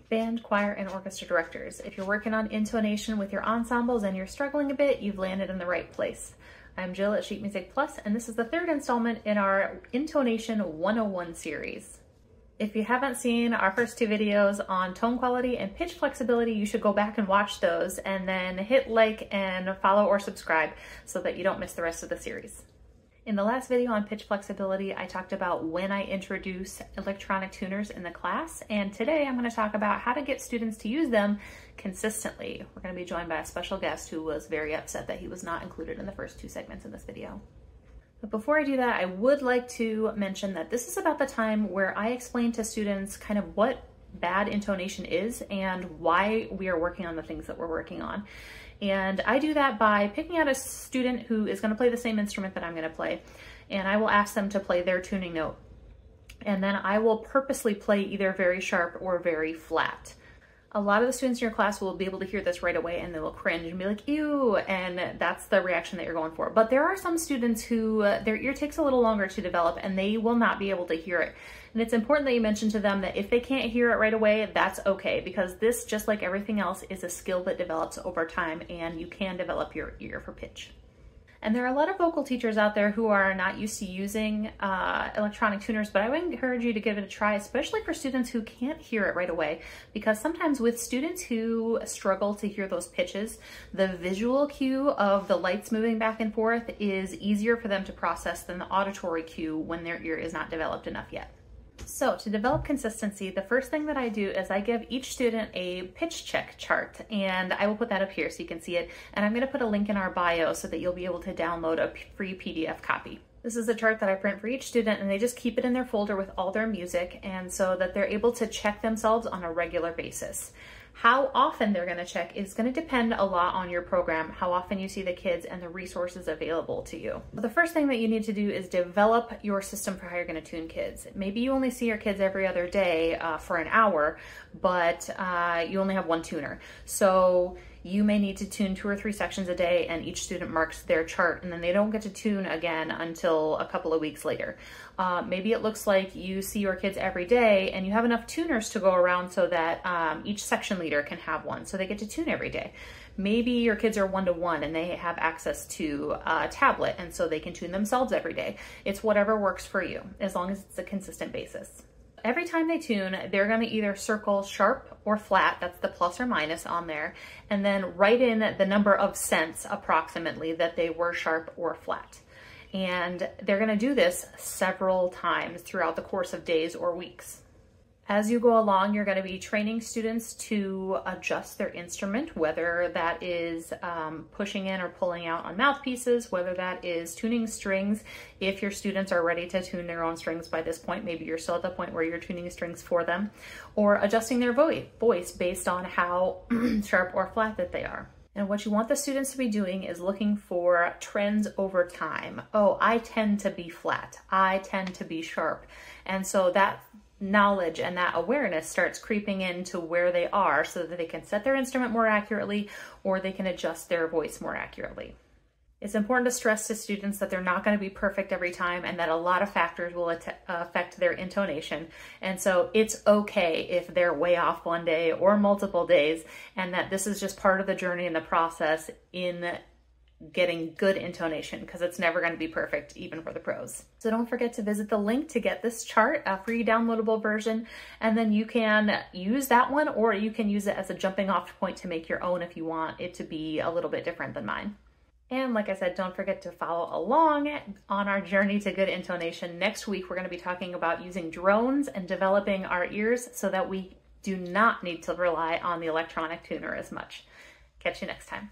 Band, choir, and orchestra directors. If you're working on intonation with your ensembles and you're struggling a bit, you've landed in the right place. I'm Jill at Sheet Music Plus, and this is the third installment in our Intonation 101 series. If you haven't seen our first two videos on tone quality and pitch flexibility, you should go back and watch those and then hit like and follow or subscribe so that you don't miss the rest of the series. In the last video on pitch flexibility, I talked about when I introduce electronic tuners in the class, and today I'm going to talk about how to get students to use them consistently. We're going to be joined by a special guest who was very upset that he was not included in the first two segments in this video. But before I do that, I would like to mention that this is about the time where I explain to students kind of what bad intonation is and why we are working on the things that we're working on. And I do that by picking out a student who is going to play the same instrument that I'm going to play, and I will ask them to play their tuning note. And then I will purposely play either very sharp or very flat. A lot of the students in your class will be able to hear this right away and they will cringe and be like, ew, and that's the reaction that you're going for. But there are some students who their ear takes a little longer to develop and they will not be able to hear it. And it's important that you mention to them that if they can't hear it right away, that's okay, because this, just like everything else, is a skill that develops over time and you can develop your ear for pitch. And there are a lot of vocal teachers out there who are not used to using electronic tuners, but I would encourage you to give it a try, especially for students who can't hear it right away, because sometimes with students who struggle to hear those pitches, the visual cue of the lights moving back and forth is easier for them to process than the auditory cue when their ear is not developed enough yet. So to develop consistency, the first thing that I do is I give each student a pitch check chart, and I will put that up here so you can see it. And I'm going to put a link in our bio so that you'll be able to download a free PDF copy. This is a chart that I print for each student, and they just keep it in their folder with all their music, and so that they're able to check themselves on a regular basis. How often they're going to check is going to depend a lot on your program, how often you see the kids, and the resources available to you. The first thing that you need to do is develop your system for how you're going to tune kids. Maybe you only see your kids every other day for an hour, but you only have one tuner. So you may need to tune 2 or 3 sections a day, and each student marks their chart, and then they don't get to tune again until a couple of weeks later. Maybe it looks like you see your kids every day and you have enough tuners to go around so that each section leader can have one, so they get to tune every day. Maybe your kids are 1-to-1 and they have access to a tablet, and so they can tune themselves every day. It's whatever works for you, as long as it's a consistent basis. Every time they tune, they're going to either circle sharp or flat, that's the plus or minus on there, and then write in the number of cents approximately that they were sharp or flat. And they're going to do this several times throughout the course of days or weeks. As you go along, you're going to be training students to adjust their instrument, whether that is pushing in or pulling out on mouthpieces, whether that is tuning strings. If your students are ready to tune their own strings by this point, maybe you're still at the point where you're tuning strings for them, or adjusting their voice based on how sharp or flat that they are. And what you want the students to be doing is looking for trends over time. Oh, I tend to be flat. I tend to be sharp. And so that knowledge and that awareness starts creeping into where they are so that they can set their instrument more accurately, or they can adjust their voice more accurately. It's important to stress to students that they're not going to be perfect every time, and that a lot of factors will affect their intonation. And so it's okay if they're way off one day or multiple days, and that this is just part of the journey and the process in getting good intonation, because it's never going to be perfect, even for the pros. So don't forget to visit the link to get this chart, a free downloadable version, and then you can use that one, or you can use it as a jumping off point to make your own if you want it to be a little bit different than mine. And like I said, don't forget to follow along on our journey to good intonation. Next week, we're going to be talking about using drones and developing our ears so that we do not need to rely on the electronic tuner as much. Catch you next time.